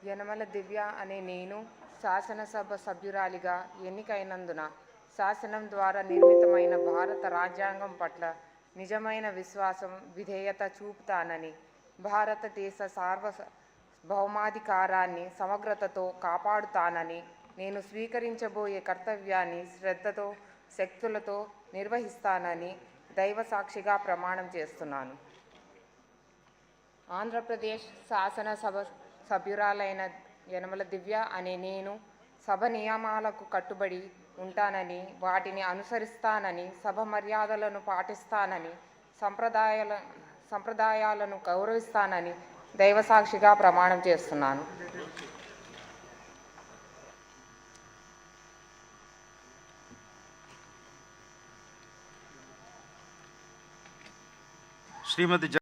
యనమల దివ్య అనే నేను శాసనసభ సభ్యురాలిగా ఎన్నికైనందున శాసనం ద్వారా నిర్మితమైన భారత రాజ్యాంగం పట్ల నిజమైన విశ్వాసం, విధేయత చూపుతానని, భారతదేశ సార్వభౌమాధికారాన్ని సమగ్రతతో కాపాడుతానని, నేను స్వీకరించబోయే కర్తవ్యాన్ని శ్రద్ధతో, శక్తులతో నిర్వహిస్తానని దైవసాక్షిగా ప్రమాణం చేస్తున్నాను. ఆంధ్రప్రదేశ్ శాసనసభ సభ్యురాలైన యనమల దివ్య అనే నేను సభ నియమాలకు కట్టుబడి ఉంటానని, వాటిని అనుసరిస్తానని, సభ మర్యాదలను పాటిస్తానని, సంప్రదాయాలను గౌరవిస్తానని దైవసాక్షిగా ప్రమాణం చేస్తున్నాను. శ్రీమతి